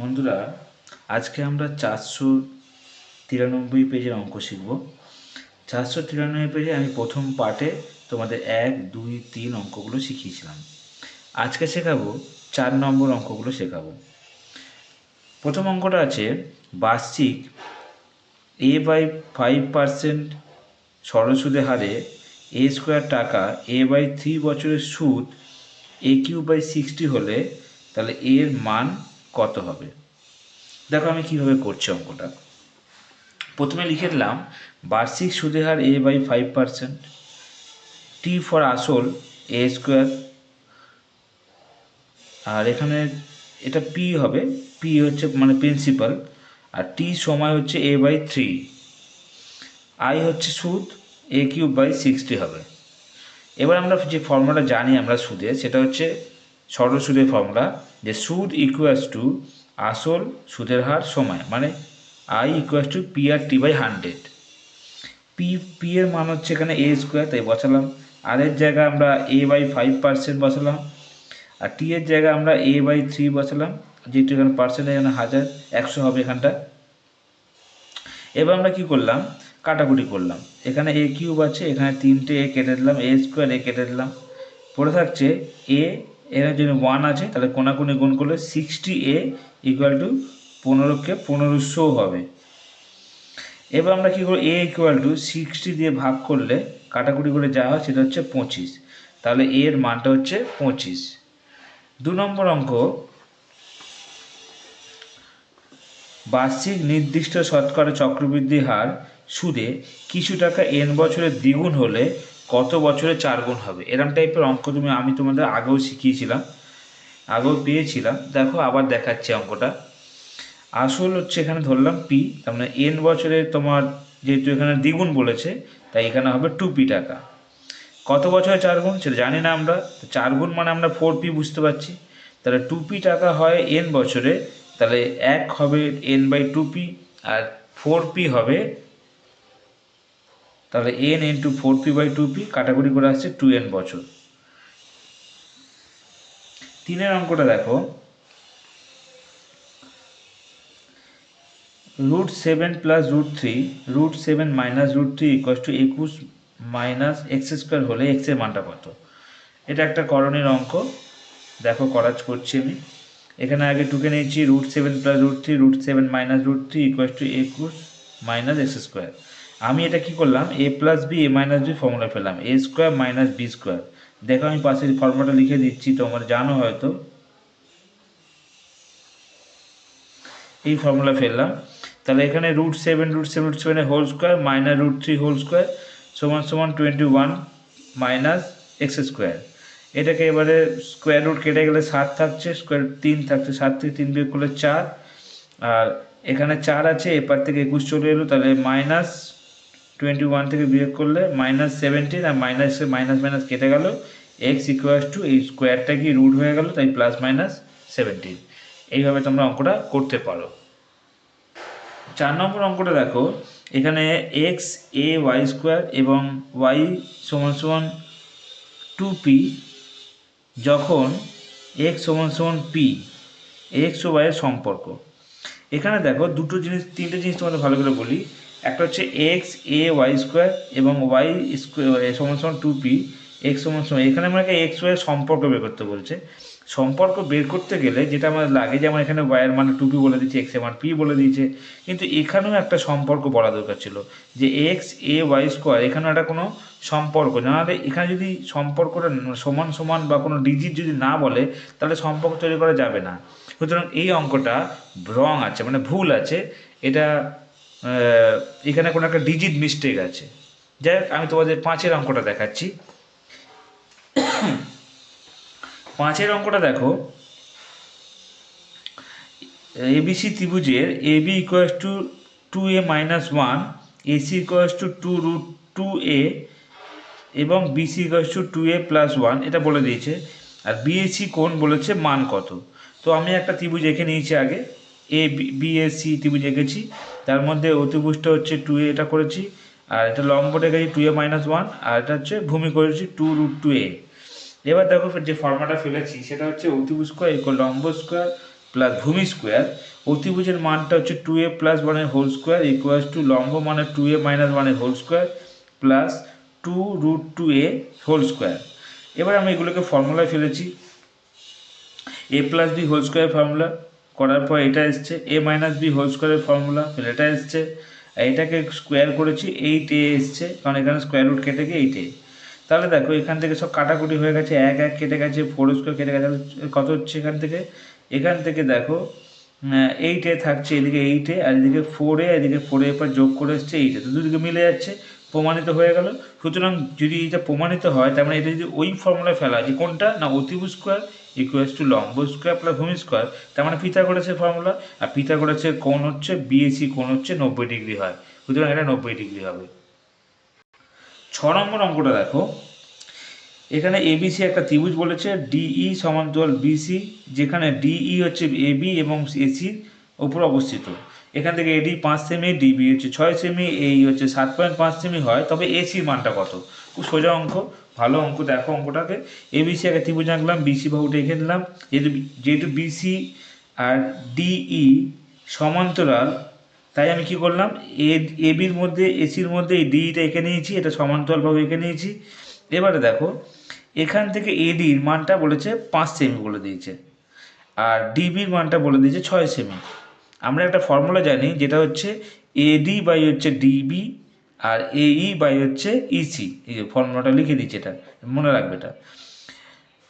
বন্ধুরা, আজকে আমরা 493 পেজের অঙ্ক শিখব। 493 পেজে আমি প্রথম পার্টে তোমাদের 1, 2, 3 অঙ্কগুলো শিখিয়েছিলাম। আজকে শেখাবো 4 নম্বর অঙ্কগুলো শেখাবো। প্রথম অঙ্কটা আছে, বার্ষিক A/5% সরল সুদের হারে A² টাকা A/3 বছরের সুদ AQ/60 হলে তাহলে এর মান কত হবে? দেখো আমি কীভাবে করছি অঙ্কটা। প্রথমে লিখে দিলাম বার্ষিক সুদের হার A/5%, টি ফর আসল A², আর এখানে এটা পি হবে, পি হচ্ছে মানে প্রিন্সিপাল, আর টি সময় হচ্ছে A/3, আই হচ্ছে সুদ AQ/60 হবে। এবার আমরা যে ফর্মুলাটা জানি আমরা সুদের, সেটা হচ্ছে সরল সুদের ফর্মুলা, যে সুদ ইকুয়ালস টু আসল সুদের হার সময়, মানে I equals to PR/T/100। P এর মান হচ্ছে এখানে A², তাই বসালাম। আর এর জায়গায় আমরা A/5% বসালাম, আর টি এর জায়গায় আমরা A/3 বসালাম, যেহেতু এখানে পার্সেন্টেজ এখানে 100 হবে এখানটা। এবার আমরা কি করলাম, কাটাকুটি করলাম। এখানে A³ আছে, এখানে 3টে A কেটে দিলাম, A² A কেটে দিলাম, পড়ে থাকছে A। এখানে যদি 1 আছে তাহলে কোনাকুনি গুণ করলে 60A ইকুয়াল টু 15কে 1500 হবে। এবার আমরা কী করব, A ইকুয়াল টু 60 দিয়ে ভাগ করলে কাটাকুটি করে যা হয় সেটা হচ্ছে 25, তাহলে এর মানটা হচ্ছে 25। 2 নম্বর অঙ্ক, বার্ষিক নির্দিষ্ট শতকরা চক্রবৃদ্ধি হার সুদে কিছু টাকা n বছরের দ্বিগুণ হলে কত বছরে 4 গুণ হবে? এরম টাইপের অঙ্ক আমি তোমাদের আগেও শিখিয়েছিলাম, আগেও পেয়েছিলাম। দেখো আবার দেখাচ্ছি অঙ্কটা। আসল হচ্ছে এখানে ধরলাম পি, তার মানে n বছরে তোমার যেহেতু এখানে দ্বিগুণ বলেছে তাই এখানে হবে 2p টাকা। কত বছরে 4 গুণ সেটা জানি না আমরা, 4 গুণ মানে আমরা 4p বুঝতে পারছি। তাহলে 2p টাকা হয় n বছরে, তাহলে 1 হবে n/2p, আর 4p হবে, তাহলে n ইন্টু 4p/2p, কাটাকুটি করে আসছে 2n বছর। 3 অঙ্কটা দেখো, √7 + √3, √7 - √3 = 21 - x² হলে x এর মানটা কত? এটা একটা করণীয় অঙ্ক, দেখো করছি আমি। এখানে আগে টুকে নিয়েছি √7 + √3, √7 - √3 = 21 - x²। আমি এটা কি করলাম, a + b a - b formula পেলাম, a² - b²। দেখো আমি পাশের ফর্মুলাটা লিখে দিচ্ছি, তোমরা জানো হয়তো। এই ফর্মুলা ফেললাম, তাহলে এখানে √7 whole square minus √3 whole square সমান সমান 21 - x²। এটাকে এবারে স্কোয়ার রুট কেটে গেলে 7 থাকছে, স্কোয়ার 3 থাকছে, 7 থেকে 3 বিয়োগ করলে 4, আর এখানে 4 আছে, এপার থেকে 21 চলে এলো, তাহলে -21 থেকে বিয়োগ করলে -17, আর মাইনাস কেটে গেল, x ইকুয়াল টু এই স্কোয়ারটা কি রুট হয়ে গেল, তাই +-17। এইভাবে তোমরা অঙ্কটা করতে পারো। 4 নম্বর অঙ্কটা দেখো, এখানে x(a)y² এবং y = 2p যখন x = p, x ও y এর সম্পর্ক। এখানে দেখো তিনটে জিনিস তোমাদের ভালো করে বলি। একটা হচ্ছে x(a)y² এবং y = 2p, x এখানে আমাকে x y এর সম্পর্ক বের করতে বলছে। সম্পর্ক বের করতে গেলে যেটা আমাদের লাগে, যেমন এখানে y এর মান 2p বলে দিয়েছে, x এর মান p বলে দিয়েছে, কিন্তু এখানেও একটা সম্পর্ক বলা দরকার ছিল, যে x(a)y², এখানেও একটা কোনো সম্পর্ক, নাহলে এখানে যদি সম্পর্কটা সমান সমান বা কোনো ডিজিট যদি না বলে তাহলে সম্পর্ক তৈরি করা যাবে না। সুতরাং এই অঙ্কটা রং আছে, মানে ভুল আছে, এটা এখানে কোনো একটা ডিজিট মিস্টেক আছে। যাই হোক, আমি তোমাদের 5 অঙ্কটা দেখাচ্ছি। 5 অঙ্কটা দেখো, ABC ত্রিভুজের AB = 2a - 1, AC = 2√2a এবং BC = 2a + 1, এটা বলে দিয়েছে। আর BAC কোণ বলেছে মান কত? তো আমি একটা ত্রিভুজ এঁকে নিয়েছি আগে, BAC ত্রিভুজ এঁকেছি, তার মধ্যে অতিভুজটা হচ্ছে 2a, এটা করেছি, আর এটা লম্ব রেখেছি 2a - 1, আর এটা হচ্ছে ভূমি করেছি 2√2a। এবার দেখো যে ফর্মুলাটা ফেলেছি সেটা হচ্ছে অতিভুজ স্কোয়ার = লম্ব স্কোয়ার প্লাস ভূমি স্কোয়ার, অতিভুজের মানটা হচ্ছে 2a plus 1 whole square equals to লম্ব মানে 2a minus 1 whole square plus 2√2a whole square. এবার আমি এগুলোকে ফর্মুলায় ফেলেছি, a plus B whole square formula করার পর এটা এসছে, a মাইনাস বি হোল স্কোয়ারের ফর্মুলা ফেলে এটা এসছে, এইটাকে স্কোয়ার করেছি 8a এসছে, কারণ এখানে স্কোয়ার রুট কেটে গিয়ে 8a। তাহলে দেখো এখান থেকে সব কাটাকুটি হয়ে গেছে, 1 কেটে গেছে, 4 স্কোয়ার কেটে গেছে, কত হচ্ছে এখান থেকে দেখো 8a থাকছে, এদিকে 8a আর এদিকে 4a, এদিকে 4a পর যোগ করে এসছে 8a, তো দুদিকে মিলে যাচ্ছে, প্রমাণিত হয়ে গেল। সুতরাং যদি এটা প্রমাণিত হয় তার মানে এটা যদি ওই ফর্মুলায় ফেলা যে কোনটা না অতিভুজ স্কোয়ার ইকুয়ালস টু লম্ব স্কোয়ার প্লাস ভূমি স্কোয়ার, তার মানে পিথাগোরাসের ফর্মুলা, আর পিথাগোরাসের কোণ হচ্ছে বিএসি কোণ হচ্ছে 90 ডিগ্রি হয়, সুতরাং এটা 90 ডিগ্রি হবে। 6 নম্বর অঙ্কটা দেখো, এখানে এবিসি একটা ত্রিভুজ বলেছে, ডিই সমান্তরাল বিসি, যেখানে ডিই হচ্ছে এবি এবং এসির উপর অবস্থিত। এখান থেকে এডি 5 সেমি, ডিবি হচ্ছে 6 সেমি, এই হচ্ছে 7.5 সেমি হয়, তবে এসির মানটা কত? খুব সোজা অঙ্ক, ভালো অঙ্ক। দেখো অঙ্কটাকে, এবিসি একটা ত্রিভুজ আঁকলাম, বিসি বাহুটা এঁকে দিলাম, যেহেতু বিসি আর ডিই সমান্তরাল, তাই আমি কি করলাম, এবির মধ্যে এসির মধ্যে এই ডিটা এঁকে নিয়েছি, এটা সমান্তরালভাবে এঁকে নিয়েছি। এবারে দেখো এখান থেকে এডির মানটা বলেছে 5 সেমি বলে দিয়েছে, আর ডিবির মানটা বলে দিয়েছে 6 সেমি। আমরা একটা ফর্মুলা জানি যেটা হচ্ছে এডি বাই হচ্ছে ডিবি আর এই বাই হচ্ছে ইসি, এই যে ফর্মুলাটা লিখে দিচ্ছি, এটা মনে রাখবে এটা।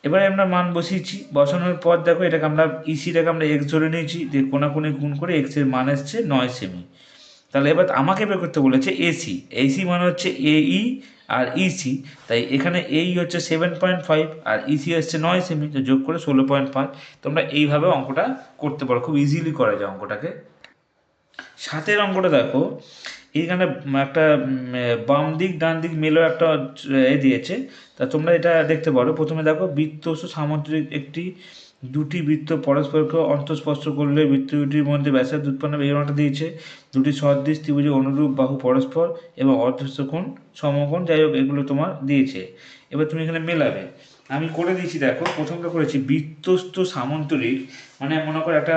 এবারে আমরা মান বসিয়েছি, বসানোর পর দেখো এটাকে আমরা ইসিটাকে আমরা এক্স ধরে নিয়েছি, যে কোনাকুনি গুণ করে এক্সের মান এসছে 9 সেমি। তাহলে এবার আমাকে বের করতে বলেছে এসি, এসি মানে হচ্ছে এই আর ইসি, তাই এখানে এই হচ্ছে 7.5 আর ইসি হচ্ছে 9 সেমি, তো যোগ করে 16.5। তোমরা এইভাবে অঙ্কটা করতে পারো, খুব ইজিলি করা যায় অঙ্কটাকে। 7 অঙ্কটা দেখো, এইখানে একটা বাম দিক ডান দিক মিলেও একটা দিয়েছে, তা তোমরা এটা দেখতে পারো। প্রথমে দেখো বৃত্তস্থ সামুদ্রিক দুটি বৃত্ত পরস্পরকে অন্তঃস্পর্শ করলে বৃত্ত দুটির মধ্যে ব্যাসার্ধ উৎপন্ন হবে, এরকমটা দিয়েছে। দুটি সদৃশ ত্রিভুজের অনুরূপ বাহু পরস্পর এবং অর্ধস্থ কোণ সমকোণ, যাই হোক এগুলো তোমার দিয়েছে। এবার তুমি এখানে মেলাবে, আমি করে দিয়েছি। দেখো প্রথমটা করেছি বৃত্তস্থ সামন্তরিক, মানে মনে করো একটা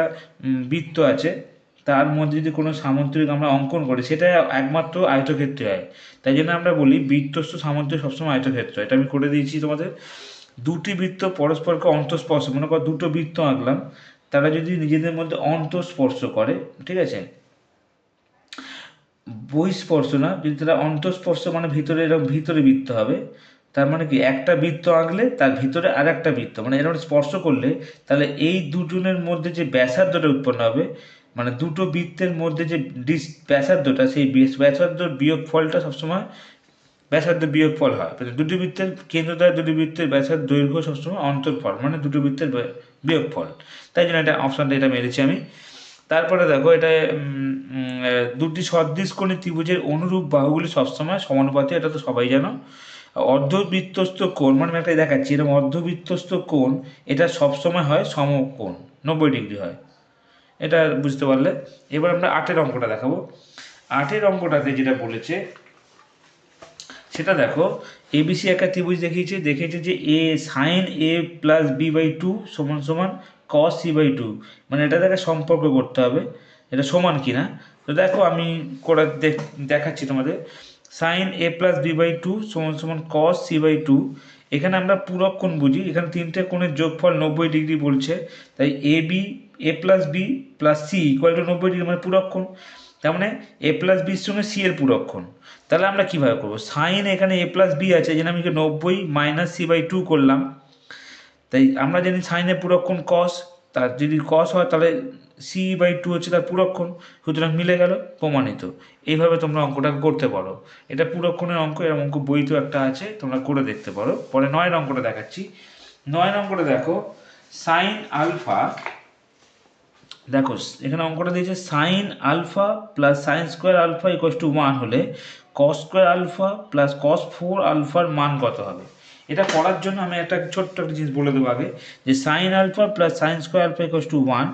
বৃত্ত আছে, তার মধ্যে যদি কোনো সামন্তরিক আমরা অঙ্কন করি সেটা একমাত্র আয়তক্ষেত্রে হয়, তাই জন্য আমরা বলি বৃত্তস্থ সামন্তরিক সবসময় আয়তক্ষেত্র। এটা আমি করে দিয়েছি তোমাদের। দুটি বৃত্ত পরস্পরকে অন্তঃস্পর্শ, মনে করো দুটো বৃত্ত আঁকলাম, তারা যদি নিজেদের মধ্যে অন্তঃস্পর্শ করে, ঠিক আছে, বহিঃস্পর্শ না, যদি তারা অন্তঃস্পর্শ মানে ভিতরে, এরকম ভিতরে বৃত্ত হবে, তার মানে কি একটা বৃত্ত আঁকলে তার ভিতরে আর একটা বৃত্ত, মানে এরকম স্পর্শ করলে তাহলে এই দুজনের মধ্যে যে ব্যাসার্ধটা উৎপন্ন হবে, মানে দুটো বৃত্তের মধ্যে যে ব্যাসার্ধটা, সেই ব্যাসার্ধর বিয়োগ ফলটা সবসময় ব্যাসার্ধ বিয়োগ ফল হয়। দুটি বৃত্তের কেন্দ্র দ্বারা দুটি বৃত্তের ব্যাসার্ধ দৈর্ঘ্য সবসময় অন্তর্ফল, মানে দুটো বৃত্তের বিয়োগ ফল, তাই জন্য এটা অপশানটা এটা মেরেছি আমি। তারপরে দেখো এটা দুটি সদৃশকোণী ত্রিভুজের অনুরূপ বাহুগুলি সবসময় সমানুপাতি, এটা তো সবাই জানো। অর্ধবৃত্তস্থ কোণ, মানে আমি একটা দেখাচ্ছি, এরকম অর্ধবৃত্তস্থ কোণ এটা সবসময় হয় সমকোণ, 90 ডিগ্রি হয়, এটা বুঝতে পারলে। এবার আমরা 8 অঙ্কটা দেখাবো। 8 অঙ্কটাতে যেটা বলেছে সেটা দেখো, এবিসি একটা ত্রিভুজ দেখিয়েছে যে A sine A plus B by 2 সমান সমান কস সি বাই 2, মানে এটা দেখে সম্পর্ক করতে হবে এটা সমান কিনা। তো দেখো আমি করে দেখাচ্ছি তোমাদের। Sine A plus B by 2 সমান সমান কস সি বাই 2, এখানে আমরা পূরক কোণ বুঝি, এখানে তিনটে কোণের যোগফল 90 ডিগ্রি বলছে, তাই A plus B plus C equal to 90 degree, মানে পূরক কোণ। তার মানে এ প্লাস বির সঙ্গে সি এর পূরক কোণ। তাহলে আমরা কীভাবে করবো, সাইন এখানে এ প্লাস বি আছে, এই জন্য আমি 90 মাইনাস সি বাই 2 করলাম, তাই আমরা জানি সাইনের পূরক কোণ কস, তার যদি কস হয় তাহলে সি বাই 2 হচ্ছে তার পূরক কোণ, সুতরাং মিলে গেল, প্রমাণিত। এইভাবে তোমরা অঙ্কটা করতে পারো, এটা পূরক কোণের অঙ্ক, এরকম অঙ্ক বইতেও একটা আছে, তোমরা করে দেখতে পারো। পরে 9 অঙ্কটা দেখাচ্ছি। 9 অঙ্কটা দেখো, সাইন আলফা, দেখো এখানে অঙ্কটা দিয়েছে sine alpha plus sine square alpha equal to 1 হলে cos square alpha plus cos 4 আলফার মান কত হবে। এটা করার জন্য আমি একটা ছোট্ট একটা জিনিস বলে দেবো আগে, যে sine alpha plus sine square alpha equal to 1,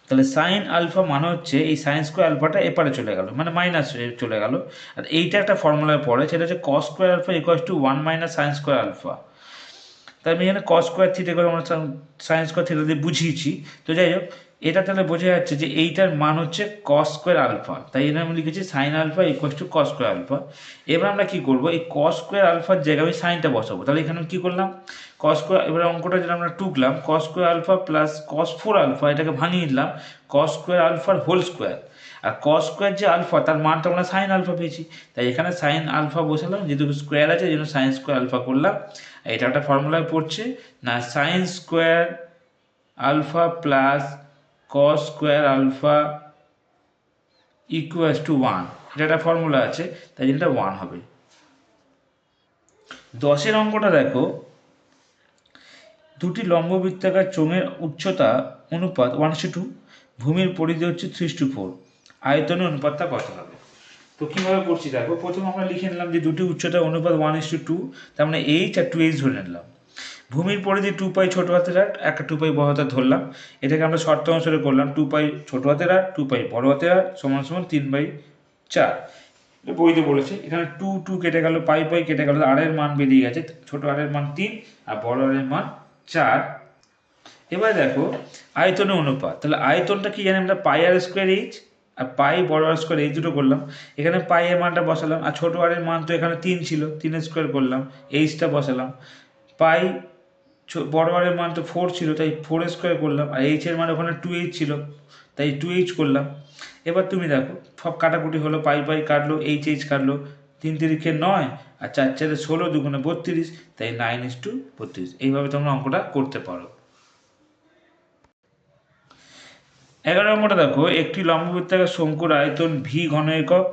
তাহলে সাইন আলফা মানে হচ্ছে এই সাইন স্কোয়ার আলফাটা এপারে চলে গেল, মানে মাইনাস চলে গেল, আর এইটা একটা ফর্মুলায় পড়ে, সেটা হচ্ছে cos square alpha equal to 1 minus sine square alpha. তাই আমি এখানে কস স্কোয়ার থিটা করে আমরা সাইন স্কোয়ার থিটা দিয়ে বুঝিয়েছি। তো যাই হোক, এটা তাহলে বোঝা যাচ্ছে যে এইটার মান হচ্ছে কস স্কোয়ার আলফা, তাই এখানে আমি লিখেছি sine alpha equals to cos square alpha. এবার আমরা কি করব, এই কস স্কোয়ার আলফার জায়গায় আমি সাইনটা বসাবো। তাহলে এখানে কি করলাম, কস স্কোয়ার, এবার অঙ্কটা যেটা আমরা টুকলাম cos square alpha plus cos four alpha, এটাকে ভাঙিয়ে দিলাম কস স্কোয়ার আলফার হোল স্কোয়ার। আর কস স্কোয়ার যে আলফা তার মানটা আমরা সাইন আলফা পেয়েছি, তাই এখানে সাইন আলফা বসালাম, যেহেতু স্কোয়ার আছে এই জন্য সাইন স্কোয়ার আলফা করলাম। এটা একটা ফর্মুলায় পড়ছে না, sine square alpha plus cos square alpha equals to 1, এটা একটা ফর্মুলা আছে, তাই জন্য এটা 1 হবে। 10 অঙ্কটা দেখো, দুটি লম্ববৃত্তাকার চোঙের উচ্চতা অনুপাত 1:2, ভূমির পরিধি হচ্ছে 3:4, আয়তনের অনুপাতটা কত হবে? তো কীভাবে করছি দেখো, প্রথমে আমরা লিখে নিলাম যে দুটি উচ্চতা অনুপাত 1:2, তার মানে এইচ আর 2h ধরে নিলাম। ভূমির পরিধি 2 পাই ছোটো হাতের আট, একটা 2 পাই বড় হাতের ধরলাম, এটাকে আমরা শর্ত অনুসারে করলাম 2 পাই ছোটো হাতের আট 2 পাই বড় হাতের আট সমান সমান 3/4। বইতে বলেছে এখানে 2 কেটে গেল, পাই কেটে গেল, আরের মান বেরিয়ে গেছে, ছোটো আরের মান 3 আর বড় আরের মান 4। এবার দেখো আয়তনের অনুপাত, তাহলে আয়তনটা কি জানি আমরা পাই আর স্কোয়ার এইচ, আর পাই বড় আর স্কোয়ার এই দুটো করলাম, এখানে পাই এর মানটা বসালাম, আর ছোটো আরের মান তো এখানে 3 ছিল, 3 স্কোয়ার করলাম, এইচটা বসালাম, পাই বড় আরের মান তো 4 ছিল তাই 4 স্কোয়ার করলাম, আর এইচ এর মান ওখানে 2h ছিল তাই 2h করলাম। এবার তুমি দেখো সব কাটাকুটি হলো, পাই কাটলো, এইচ কাটলো, 3 তিরিখে 9 আর 4 4 16, 2 গুণে 32, তাই 9:32। এইভাবে তোমরা অঙ্কটা করতে পারো। 11 নম্বরটা দেখো, একটি লম্ববৃত্তাকার শঙ্কুর আয়তন ভি ঘন একক,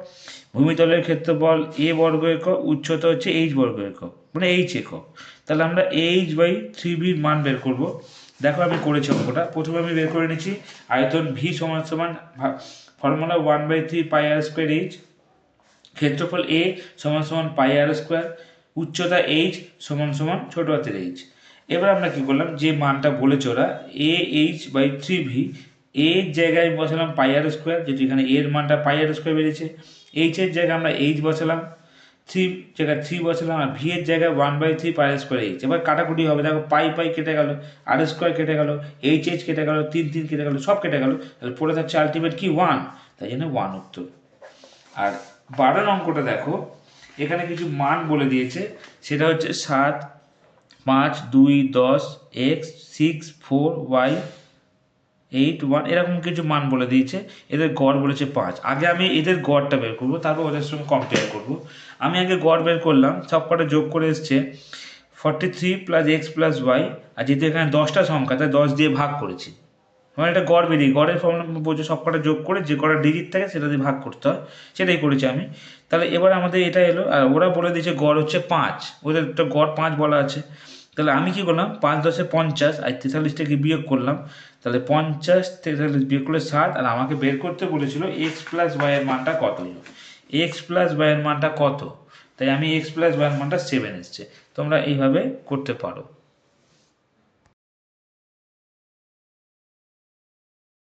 ভূমিতলের ক্ষেত্রফল এ বর্গ একক, উচ্চতা হচ্ছে এইচ বর্গ একক, মানে এইচ একক। তাহলে আমরা h/3bর মান বের করব। দেখো আমি করেছি অঙ্কটা, প্রথমে আমি বের করে নিচ্ছি আয়তন ভি সমান সমান ফর্মুলা 1/3 পাই আর স্কোয়ার এইচ, ক্ষেত্রফল এ সমান সমান পাই আর স্কোয়ার, উচ্চতা এইচ সমান সমান ছোটো হাতের এইচ। এবার আমরা কি করলাম, যে মানটা বলেছে ওরা ah/3v, এর জায়গায় বসালাম পাই আর স্কোয়ার, যেহেতু এখানে এর মানটা পাই আর স্কোয়ার বেরিয়েছে, এইচের জায়গায় আমরা এইচ বসালাম, 3 জায়গায় 3 বসালাম, আর ভি এর জায়গায় 1/3 পাই আর স্কোয়ার এইচ। এবার কাটাকুটি হবে, দেখো পাই কেটে গেল, আর স্কোয়ার কেটে গেল, এইচ কেটে গেল, 3 কেটে গেল, সব কেটে গেল, তাহলে পড়ে থাকছে আলটিমেট কি 1, তাই জন্য 1 উত্তর। আর 12 অঙ্কটা দেখো, এখানে কিছু মান বলে দিয়েছে, সেটা হচ্ছে 7, 5, 2, 10, x, 6, 4, y, 8, 1, এরকম কিছু মান বলে দিয়েছে। এদের গড় বলেছে 5। আগে আমি এদের গড়টা বের করবো, তারপর ওদের সঙ্গে কম্পেয়ার করবো। আমি আগে গড় বের করলাম, সব কটা যোগ করে এসছে 43 + x + y, আর যেহেতু এখানে 10টা সংখ্যা তাই 10 দিয়ে ভাগ করেছি, মানে এটা গড় বেরিয়ে, গড়ের ফর্মুলা বলছে সব কটা যোগ করে যে কটা ডিজিট থাকে সেটা দিয়ে ভাগ করতে হয়, সেটাই করেছি আমি। তাহলে এবার আমাদের এটা এলো, আর ওরা বলে দিয়েছে গড় হচ্ছে 5, ওদের একটা গড় 5 বলা আছে। তাহলে আমি কি করলাম, 5 × 10 = 50, আর 43 থেকে বিয়োগ করলাম, তাহলে 50 থেকে 43 বিয়োগ করলে 7, আর আমাকে বের করতে বলেছিল x + y এর মানটা কত, x + y এর মানটা কত, তাই আমি x + y এর মানটা 7 এসছে। তোমরা এইভাবে করতে পারো।